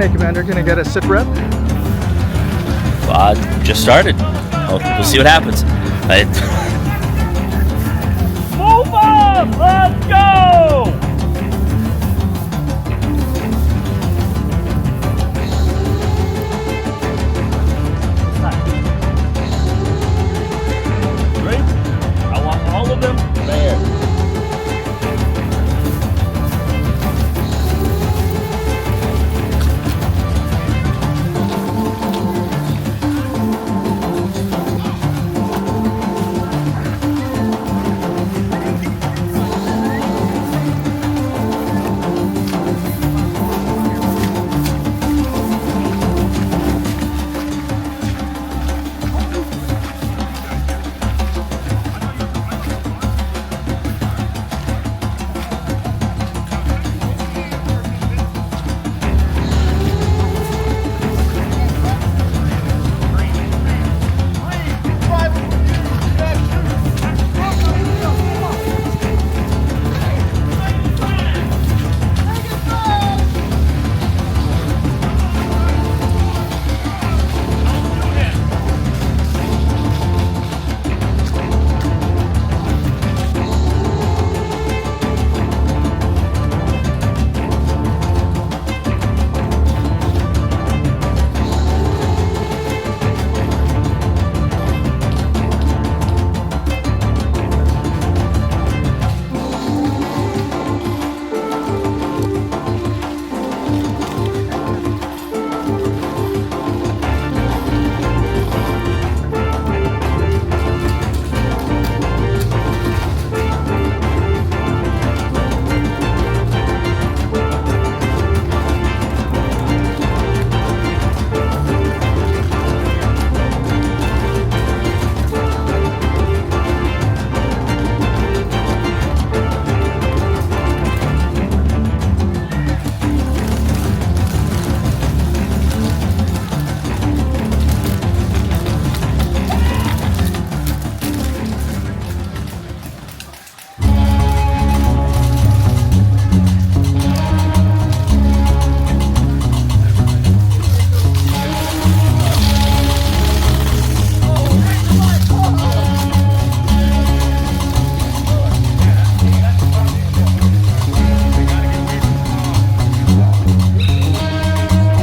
Hey, Commander, can I get a sit rep? Just started. We'll see what happens. Move on! Let's go! Ready? I want all of them there.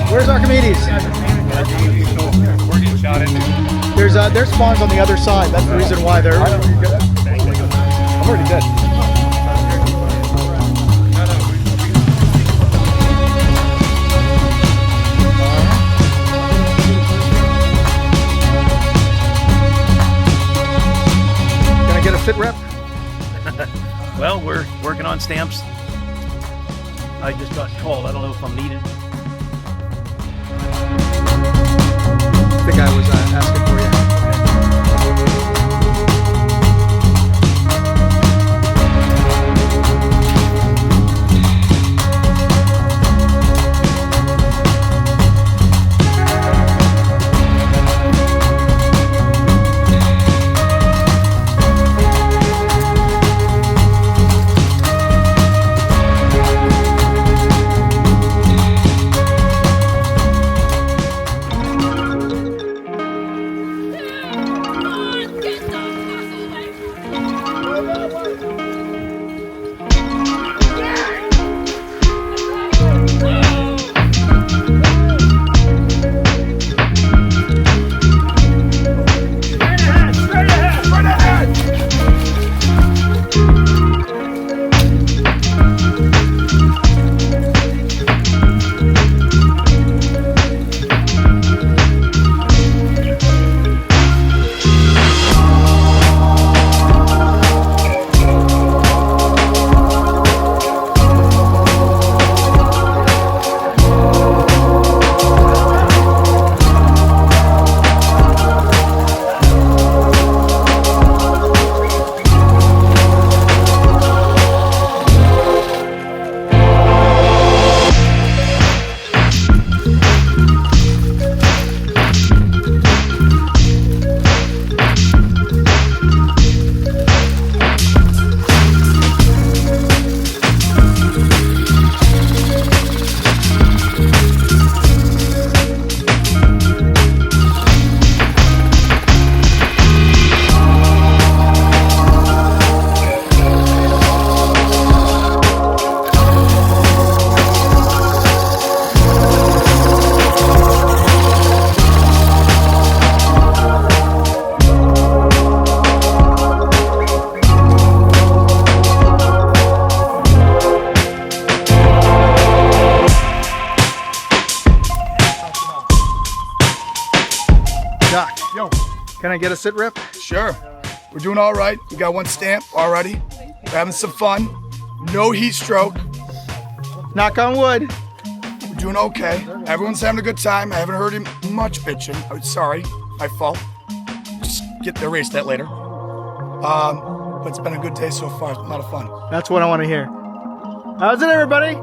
Where's Archimedes? We're getting shot into. There's spawns on the other side. That's the reason why they're. I'm already dead. Can I get a sit rep? Well, we're working on stamps. I just got called. I don't know if I'm needed. The guy was asking for you. Can I get a sit rep? Sure. We're doing all right. We got one stamp already. We're having some fun. No heat stroke. Knock on wood. We're doing okay. Everyone's having a good time. I haven't heard him much bitching. I'm sorry. My fault. Just erase that later. But it's been a good day so far. A lot of fun. That's what I want to hear. How's it, everybody?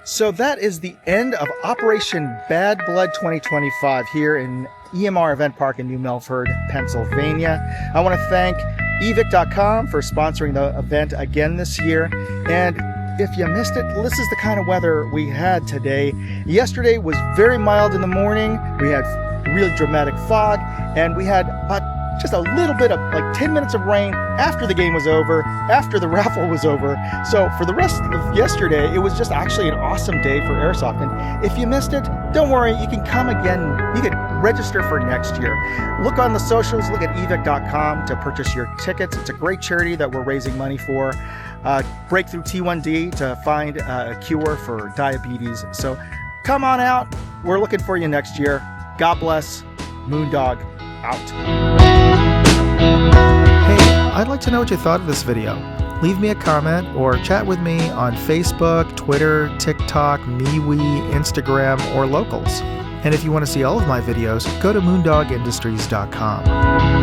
So that is the end of Operation Bad Blood 2025 here in EMR Event Park in New Milford, Pennsylvania. I want to thank evic.com for sponsoring the event again this year. And if you missed it, this is the kind of weather we had today. Yesterday was very mild in the morning. We had really dramatic fog, and we had just a little bit of like 10 minutes of rain after the game was over, after the raffle was over. So for the rest of yesterday, it was just actually an awesome day for airsoft. And if you missed it, don't worry, you can come again. You can register for next year. Look on the socials, look at evic.com to purchase your tickets. It's a great charity that we're raising money for. Breakthrough T1D to find a cure for diabetes. So come on out. We're looking for you next year. God bless. Moondog out. Hey, I'd like to know what you thought of this video. Leave me a comment or chat with me on Facebook, Twitter, TikTok, MeWe, Instagram, or Locals. And if you want to see all of my videos, go to moondogindustries.com.